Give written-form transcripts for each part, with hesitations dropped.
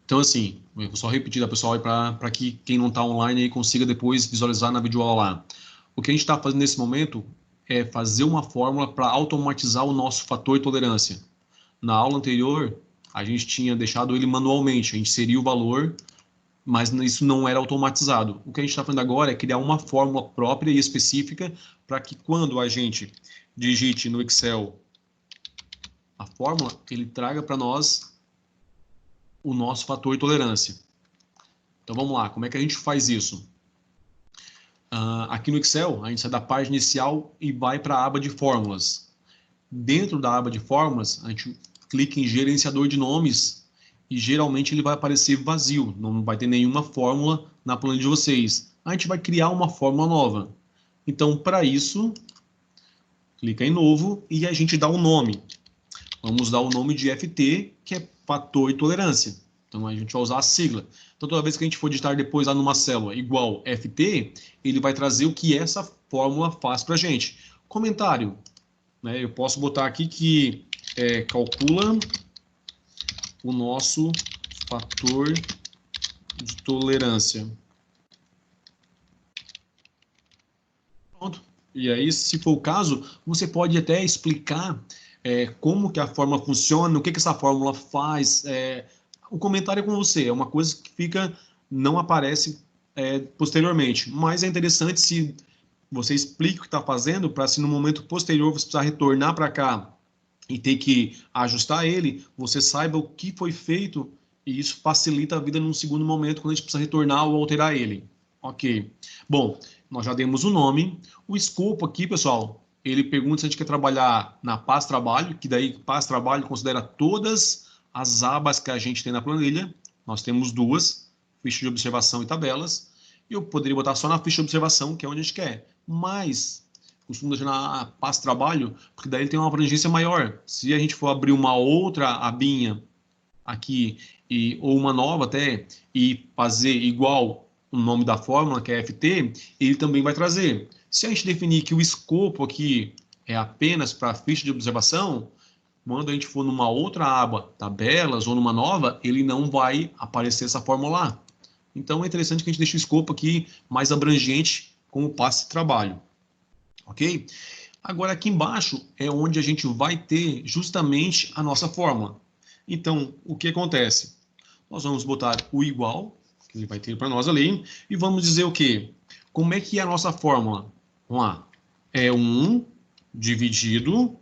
Então, assim, eu vou só repetir da pessoal para que quem não está online aí consiga depois visualizar na videoaula lá. O que a gente está fazendo nesse momento é fazer uma fórmula para automatizar o nosso fator de tolerância. Na aula anterior, a gente tinha deixado ele manualmente, a gente inseria o valor, mas isso não era automatizado. O que a gente está fazendo agora é criar uma fórmula própria e específica para que quando a gente digite no Excel a fórmula, ele traga para nós o nosso fator de tolerância. Então vamos lá, como é que a gente faz isso? Aqui no Excel, a gente sai da página inicial e vai para a aba de fórmulas. Dentro da aba de fórmulas, a gente clica em gerenciador de nomes e geralmente ele vai aparecer vazio, não vai ter nenhuma fórmula na planilha de vocês. A gente vai criar uma fórmula nova. Então, para isso, clica em novo e a gente dá o nome. Vamos dar o nome de FT, que é fator de tolerância. Então, a gente vai usar a sigla. Então, toda vez que a gente for digitar depois lá numa célula igual FT, ele vai trazer o que essa fórmula faz para a gente. Comentário. Né, eu posso botar aqui que calcula o nosso fator de tolerância. Pronto. E aí, se for o caso, você pode até explicar como que a fórmula funciona, o que essa fórmula faz. O comentário é com você, é uma coisa que não aparece posteriormente, mas é interessante se você explica o que está fazendo, para se no momento posterior você precisar retornar para cá e ter que ajustar ele, você saiba o que foi feito e isso facilita a vida num segundo momento quando a gente precisa retornar ou alterar ele. Ok. Bom, nós já demos o nome. O escopo aqui, pessoal, ele pergunta se a gente quer trabalhar na pasta trabalho, que daí pasta trabalho considera todas as abas que a gente tem na planilha. Nós temos duas, ficha de observação e tabelas. E eu poderia botar só na ficha de observação, que é onde a gente quer. Mas costumo deixar na pasta trabalho, porque daí ele tem uma abrangência maior. Se a gente for abrir uma outra abinha aqui, ou uma nova até, e fazer igual o nome da fórmula, que é FT, ele também vai trazer. Se a gente definir que o escopo aqui é apenas para a ficha de observação, quando a gente for numa outra aba, tabelas, ou numa nova, ele não vai aparecer essa fórmula lá. Então é interessante que a gente deixe o escopo aqui mais abrangente como passe de trabalho. Ok? Agora aqui embaixo é onde a gente vai ter justamente a nossa fórmula. Então, o que acontece? Nós vamos botar o igual, que ele vai ter para nós ali, e vamos dizer o quê? Como é que é a nossa fórmula? Vamos lá. É 1 dividido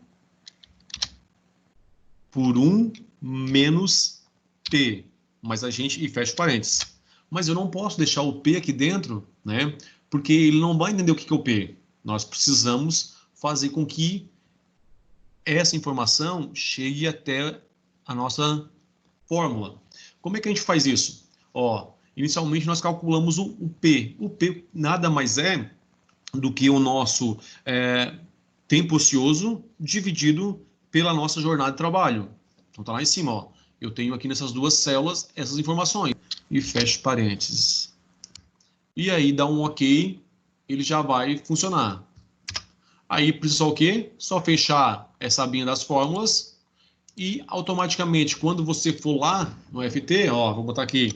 por 1 menos P. Mas a gente, e fecha parênteses. Mas eu não posso deixar o P aqui dentro, né? Porque ele não vai entender o que é o P. Nós precisamos fazer com que essa informação chegue até a nossa fórmula. Como é que a gente faz isso? Inicialmente nós calculamos o P. O P nada mais é do que o nosso tempo ocioso dividido pela nossa jornada de trabalho. Então está lá em cima, eu tenho aqui nessas duas células essas informações. E fecho parênteses. E aí dá um OK, ele já vai funcionar. Aí precisa só o quê? Só fechar essa abinha das fórmulas e automaticamente, quando você for lá no FT, vou botar aqui,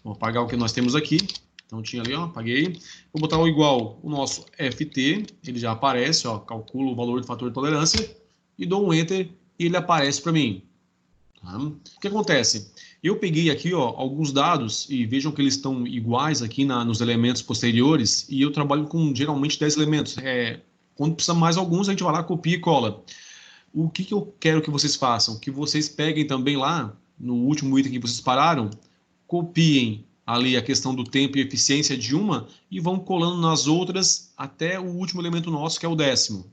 vou apagar o que nós temos aqui. Então tinha ali, apaguei. Vou botar o igual, o nosso FT, ele já aparece, calculo o valor do fator de tolerância e dou um Enter e ele aparece para mim. Tá? O que acontece? Eu peguei aqui alguns dados e vejam que eles estão iguais aqui nos elementos posteriores e eu trabalho com geralmente 10 elementos. Quando precisa mais alguns, a gente vai lá, copia e cola. O que eu quero que vocês façam? Que vocês peguem também lá, no último item que vocês pararam, copiem ali a questão do tempo e eficiência de uma e vão colando nas outras até o último elemento nosso, que é o 10º.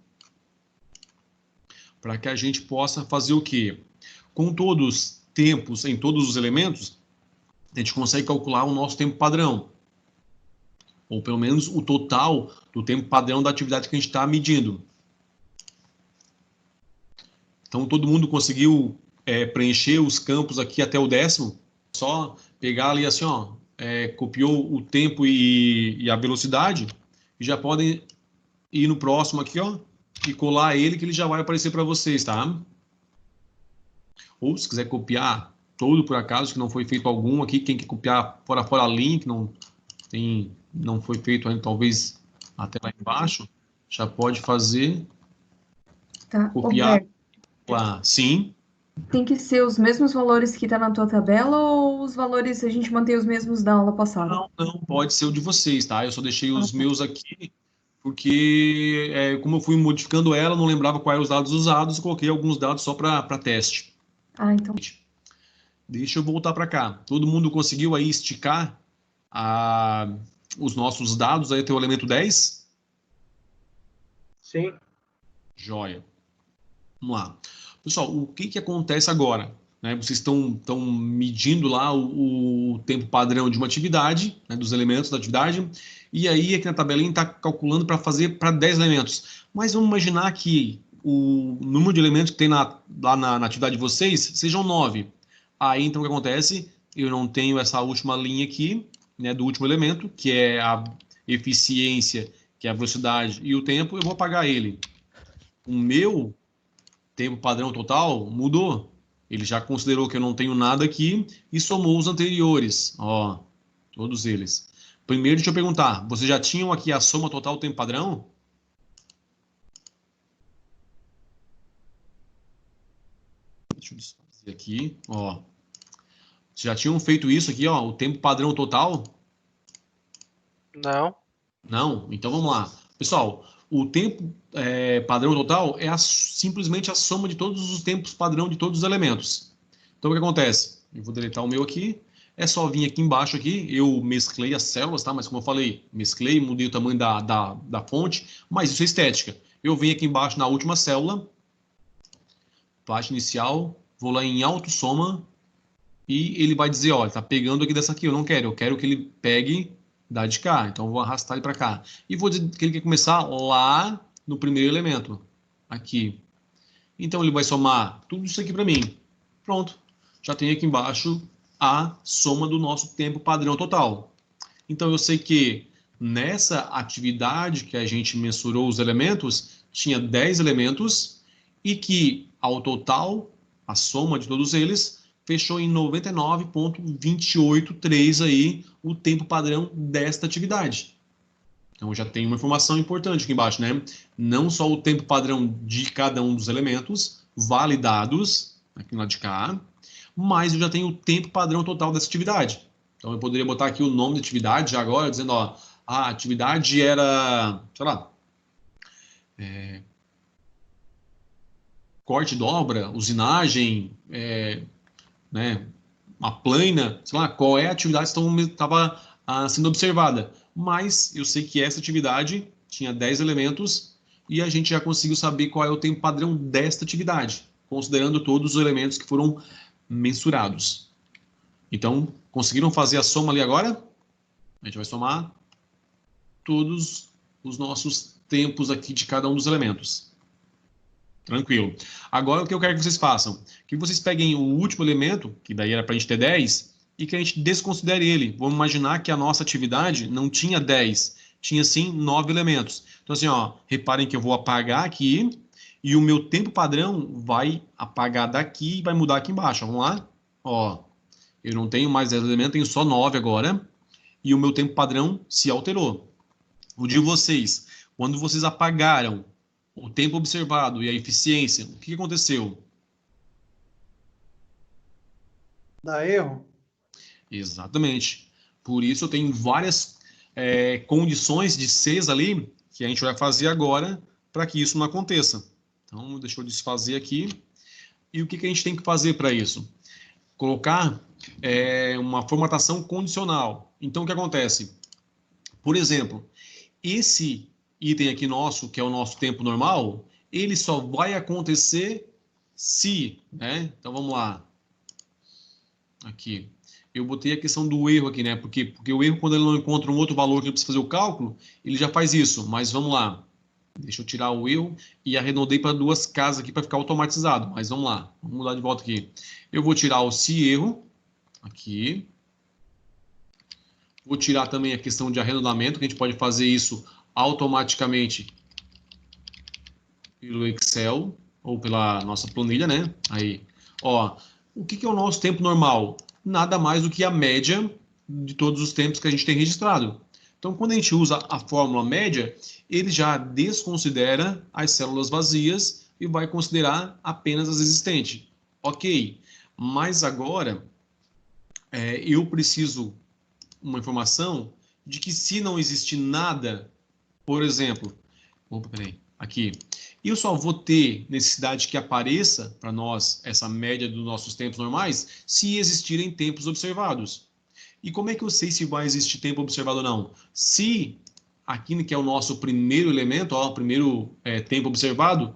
Para que a gente possa fazer o quê? Com todos os tempos em todos os elementos, a gente consegue calcular o nosso tempo padrão. Ou pelo menos o total do tempo padrão da atividade que a gente está medindo. Então, todo mundo conseguiu preencher os campos aqui até o 10º? Só pegar ali assim, copiou o tempo e a velocidade, e já podem ir no próximo aqui, e colar ele, que ele já vai aparecer para vocês, tá? Ou se quiser copiar todo por acaso, que não foi feito algum aqui, quem quer copiar fora link, não foi feito ainda, talvez até lá embaixo, já pode fazer, Tá, copiar Roberto, lá, sim. tem que ser os mesmos valores que tá na tua tabela ou os valores a gente mantém os mesmos da aula passada? Não, pode ser o de vocês, tá? Eu só deixei Ah, os tá. meus aqui, porque como eu fui modificando ela, não lembrava quais eram os dados usados, coloquei alguns dados só para teste. Ah, então. Deixa eu voltar para cá. Todo mundo conseguiu aí esticar os nossos dados aí até o elemento 10? Sim. Joia. Vamos lá. Pessoal, o que acontece agora? Né, vocês estão medindo lá o tempo padrão de uma atividade, né, dos elementos da atividade, e aí aqui na tabelinha está calculando para fazer para 10 elementos. Mas vamos imaginar que o número de elementos que tem lá na atividade de vocês sejam 9. Aí então o que acontece? Eu não tenho essa última linha aqui, né, do último elemento, que é a eficiência, que é a velocidade e o tempo, eu vou apagar ele. O meu tempo padrão total mudou. Ele já considerou que eu não tenho nada aqui e somou os anteriores. Ó, todos eles. Primeiro, deixa eu perguntar, vocês já tinham aqui a soma total tempo padrão? Deixa eu desfazer aqui, ó. Vocês já tinham feito isso aqui, ó, o tempo padrão total? Não. Não? Então vamos lá. Pessoal, o tempo padrão total é simplesmente a soma de todos os tempos padrão de todos os elementos. Então o que acontece? Eu vou deletar o meu aqui. É só vir aqui embaixo aqui. Eu mesclei as células, tá? Mas como eu falei, mesclei, mudei o tamanho da fonte, mas isso é estética. Eu venho aqui embaixo na última célula, parte inicial, vou lá em autossoma e ele vai dizer, olha, tá pegando aqui dessa aqui, eu quero que ele pegue da de cá, então eu vou arrastar ele para cá. E vou dizer que ele quer começar lá no primeiro elemento, aqui. Então ele vai somar tudo isso aqui para mim. Pronto, já tem aqui embaixo a soma do nosso tempo padrão total. Então eu sei que nessa atividade que a gente mensurou os elementos, tinha 10 elementos e que ao total, a soma de todos eles, fechou em 99,283 aí o tempo padrão desta atividade. Então já tem uma informação importante aqui embaixo, né? Não só o tempo padrão de cada um dos elementos validados aqui no lado de cá, mas eu já tenho o tempo padrão total dessa atividade. Então eu poderia botar aqui o nome da atividade já agora, dizendo, ó, a atividade era, sei lá, corte, dobra, usinagem, né, uma plana, sei lá, qual é a atividade que estava sendo observada. Mas eu sei que essa atividade tinha 10 elementos e a gente já conseguiu saber qual é o tempo padrão desta atividade, considerando todos os elementos que foram mensurados. Então, conseguiram fazer a soma ali agora? A gente vai somar todos os nossos tempos aqui de cada um dos elementos. Tranquilo. Agora, o que eu quero que vocês façam? Que vocês peguem o último elemento, que daí era para a gente ter 10, e que a gente desconsidere ele. Vamos imaginar que a nossa atividade não tinha 10, tinha sim 9 elementos. Então, assim, ó, reparem que eu vou apagar aqui, e o meu tempo padrão vai apagar daqui e vai mudar aqui embaixo. Vamos lá? Ó, eu não tenho mais 10 elementos, tenho só 9 agora, e o meu tempo padrão se alterou. O de vocês, quando vocês apagaram o tempo observado e a eficiência, o que aconteceu? Dá erro? Exatamente. Por isso eu tenho várias condições de CES ali que a gente vai fazer agora para que isso não aconteça. Então, deixa eu desfazer aqui. E o que a gente tem que fazer para isso? Colocar uma formatação condicional. Então, o que acontece? Por exemplo, esse item aqui nosso, que é o nosso tempo normal, ele só vai acontecer se, né? Então vamos lá. Aqui. Eu botei a questão do erro aqui, né? Porque o erro, quando ele não encontra um outro valor que ele precisa fazer o cálculo, ele já faz isso. Mas vamos lá. Deixa eu tirar o erro e arredondei para 2 casas aqui para ficar automatizado. Mas vamos lá. Vamos mudar de volta aqui. Eu vou tirar o se erro. Aqui. Vou tirar também a questão de arredondamento, que a gente pode fazer isso automaticamente pelo Excel ou pela nossa planilha, né? Aí, ó, O que é o nosso tempo normal? Nada mais do que a média de todos os tempos que a gente tem registrado. Então, quando a gente usa a fórmula média, ele já desconsidera as células vazias e vai considerar apenas as existentes. Ok, mas agora eu preciso uma informação de que se não existir nada, por exemplo, aqui, eu só vou ter necessidade que apareça para nós essa média dos nossos tempos normais se existirem tempos observados. E como é que eu sei se vai existir tempo observado ou não? Se aqui que é o nosso primeiro elemento, o primeiro tempo observado,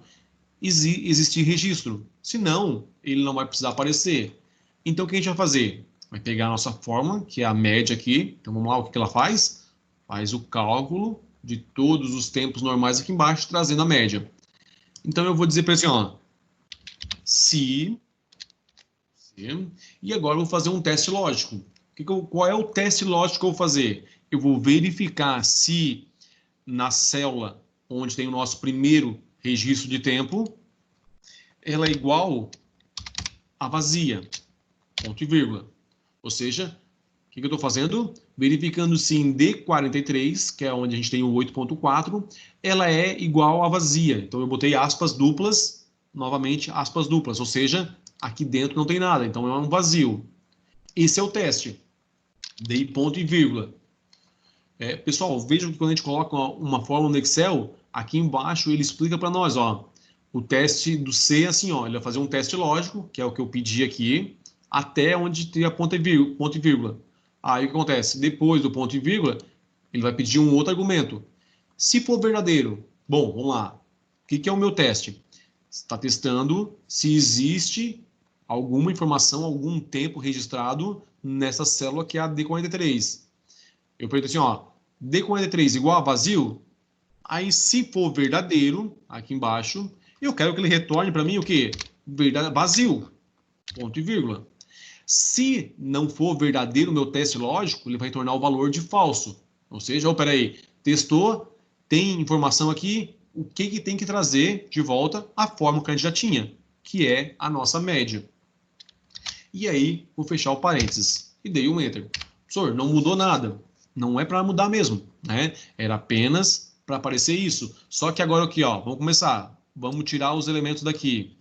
existir registro. Se não, ele não vai precisar aparecer. Então, o que a gente vai fazer? Vai pegar a nossa fórmula, que é a média aqui. Então, vamos lá, o que ela faz? Faz o cálculo de todos os tempos normais aqui embaixo, trazendo a média. Então, eu vou dizer para ele assim, ó, se... E agora eu vou fazer um teste lógico. Qual é o teste lógico que eu vou fazer? Eu vou verificar se na célula onde tem o nosso primeiro registro de tempo, ela é igual a vazia, ponto e vírgula. Ou seja, o que eu estou fazendo? Verificando se em D43, que é onde a gente tem o 8.4, ela é igual a vazia. Então eu botei aspas duplas, novamente aspas duplas, ou seja, aqui dentro não tem nada, então é um vazio. Esse é o teste. Dei ponto e vírgula. Pessoal, vejam que quando a gente coloca uma fórmula no Excel, aqui embaixo ele explica para nós, ó, o teste do C, assim, ó, ele vai fazer um teste lógico, que é o que eu pedi aqui, até onde tem a ponto e vírgula. Aí o que acontece? Depois do ponto e vírgula, ele vai pedir um outro argumento. Se for verdadeiro, bom, vamos lá. O que é o meu teste? Está testando se existe alguma informação, algum tempo registrado nessa célula que é a D43. Eu pergunto assim, ó, D43 igual a vazio? Aí, se for verdadeiro, aqui embaixo, eu quero que ele retorne para mim o quê? Vazio, ponto e vírgula. Se não for verdadeiro o meu teste lógico, ele vai retornar o valor de falso. Ou seja, peraí, testou, tem informação aqui, o que tem que trazer de volta? A fórmula que a gente já tinha, que é a nossa média. E aí, vou fechar o parênteses e dei um Enter. Professor, não mudou nada. Não é para mudar mesmo, né? Era apenas para aparecer isso. Só que agora aqui, ó, vamos começar. Vamos tirar os elementos daqui.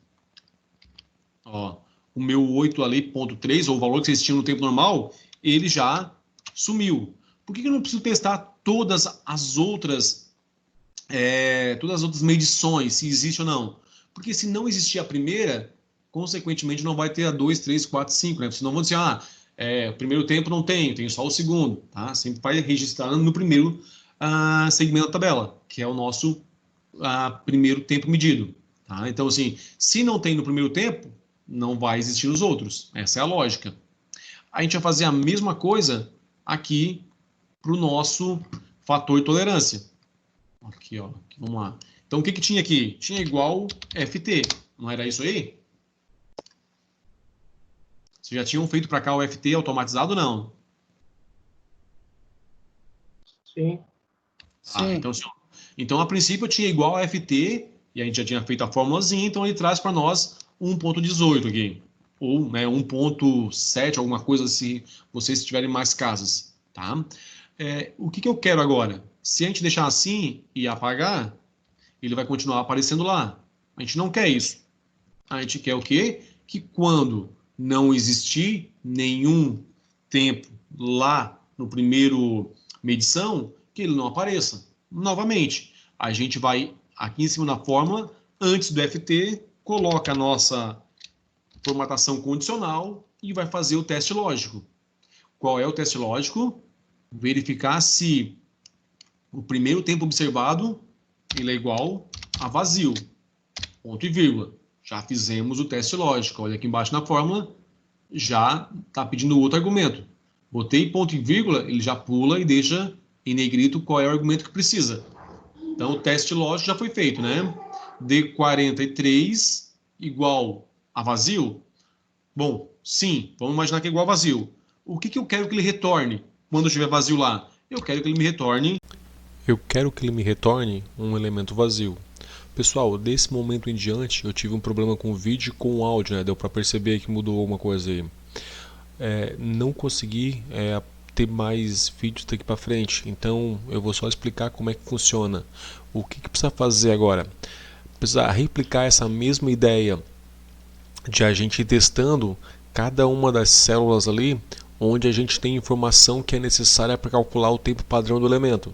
Ó, o meu 8 ali, ponto 3, ou o valor que vocês tinham no tempo normal, ele já sumiu. Por que eu não preciso testar todas as outras medições, se existe ou não? Porque se não existir a primeira, consequentemente não vai ter a 2, 3, 4, 5, né? Senão vão dizer, o primeiro tempo não tenho só o segundo, tá? Sempre vai registrar no primeiro segmento da tabela, que é o nosso primeiro tempo medido, tá? Então, assim, se não tem no primeiro tempo, não vai existir nos outros. Essa é a lógica. A gente vai fazer a mesma coisa aqui para o nosso fator de tolerância. Aqui, ó, vamos lá. Então, o que tinha aqui? Tinha igual FT, não era isso aí? Vocês já tinham feito para cá o FT automatizado ou não? Sim. Sim. Então, a princípio, eu tinha igual a FT, e a gente já tinha feito a formulazinha, então ele traz para nós 1.18 aqui. Ou 1.7, alguma coisa se vocês tiverem mais casas. Tá? O que eu quero agora? Se a gente deixar assim e apagar, ele vai continuar aparecendo lá. A gente não quer isso. A gente quer o quê? Que quando não existir nenhum tempo lá no primeiro medição, que ele não apareça. Novamente, a gente vai aqui em cima da fórmula, antes do FT, coloca a nossa formatação condicional e vai fazer o teste lógico. Qual é o teste lógico? Verificar se o primeiro tempo observado ele é igual a vazio, ponto e vírgula. Já fizemos o teste lógico. Olha aqui embaixo na fórmula, já está pedindo outro argumento. Botei ponto e vírgula, ele já pula e deixa em negrito qual é o argumento que precisa. Então, o teste lógico já foi feito, né? D43 igual a vazio? Bom, sim, vamos imaginar que é igual a vazio. O que eu quero que ele retorne quando estiver vazio lá? Eu quero que ele me retorne um elemento vazio. Pessoal, desse momento em diante eu tive um problema com o vídeo e com o áudio, né? Deu para perceber que mudou alguma coisa aí. Não consegui ter mais vídeos daqui para frente, então eu vou só explicar como é que funciona. O que precisa fazer agora? Precisa replicar essa mesma ideia de a gente ir testando cada uma das células ali, onde a gente tem informação que é necessária para calcular o tempo padrão do elemento.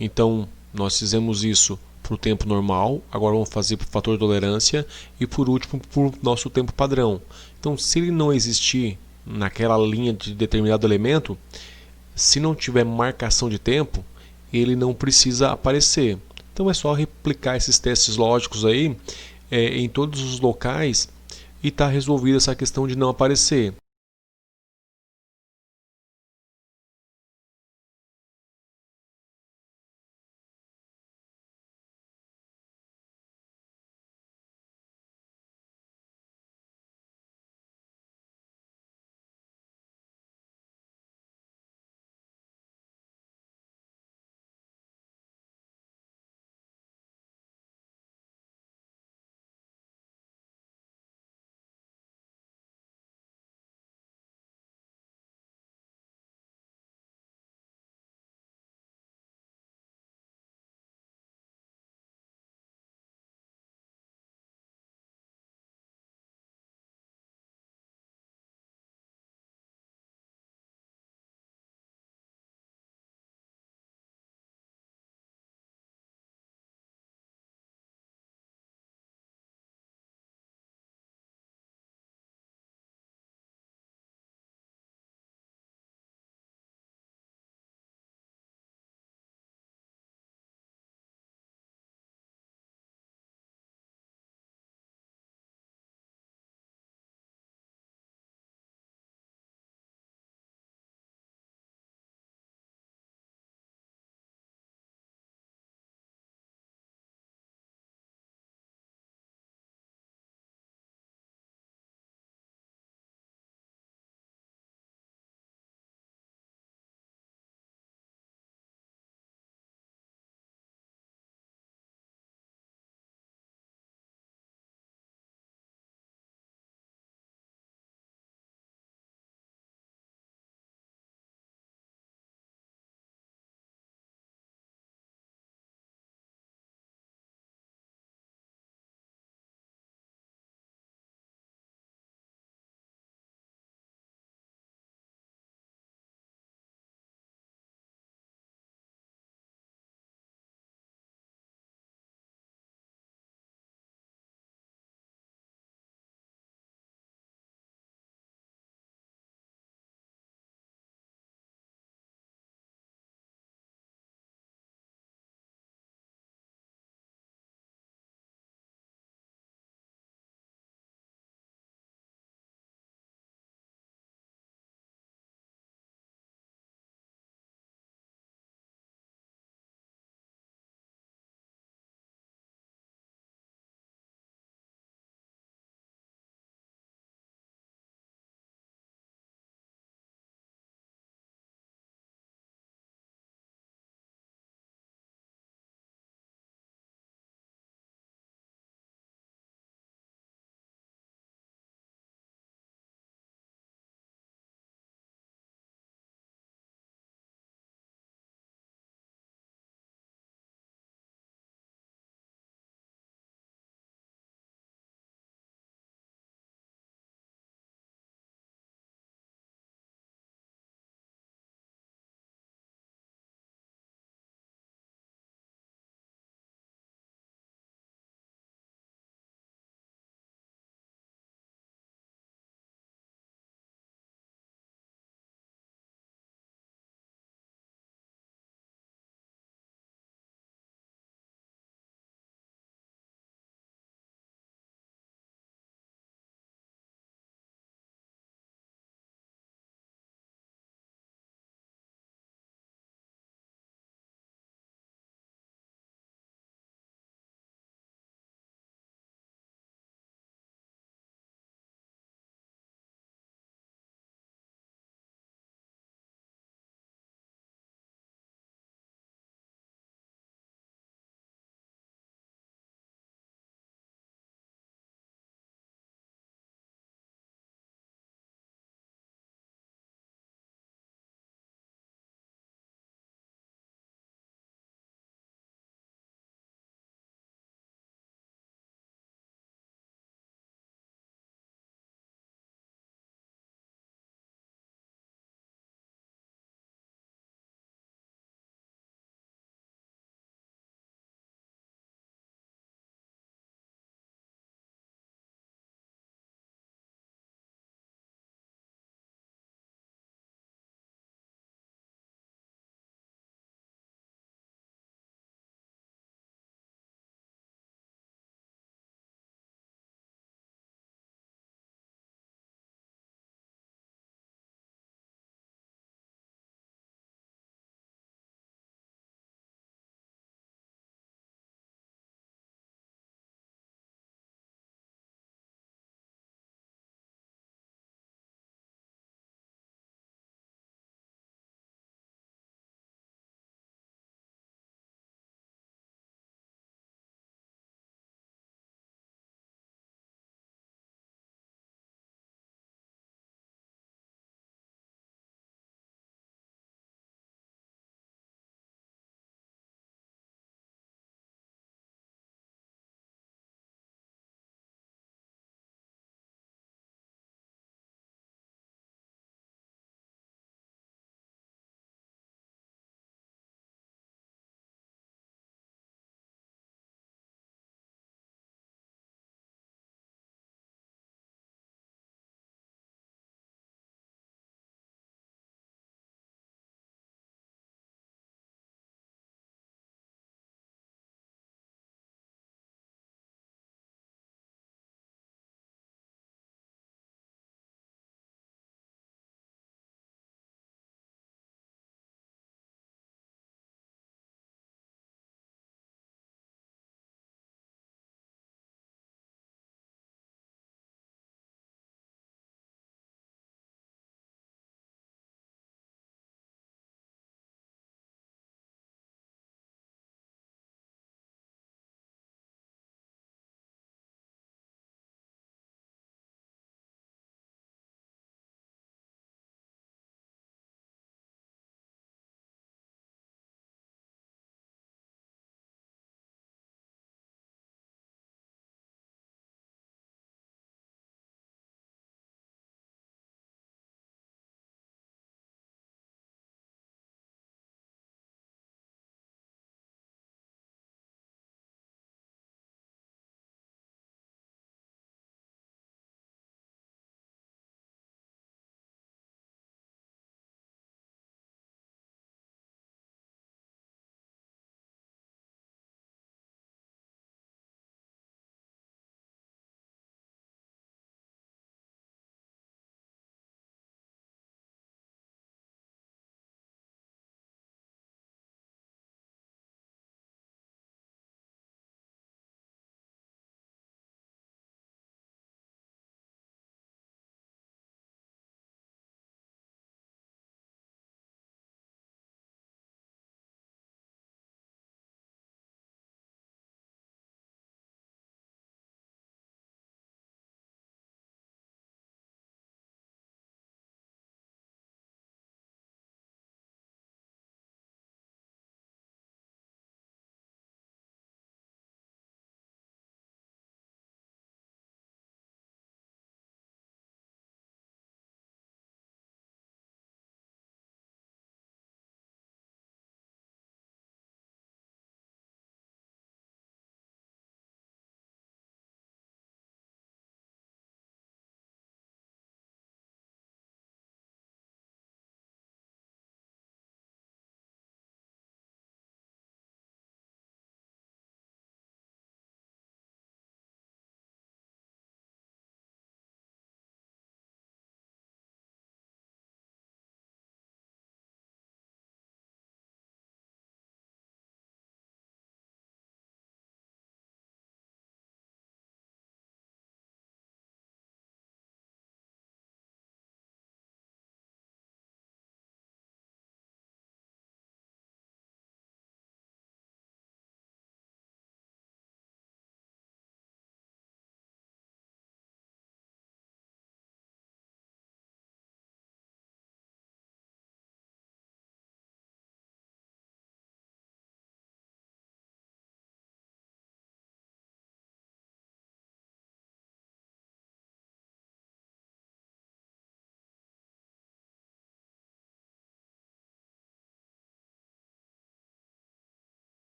Então, nós fizemos isso para o tempo normal, agora vamos fazer para o fator de tolerância e por último para o nosso tempo padrão. Então, se ele não existir naquela linha de determinado elemento, se não tiver marcação de tempo, ele não precisa aparecer. Então é só replicar esses testes lógicos aí em todos os locais e está resolvida essa questão de não aparecer.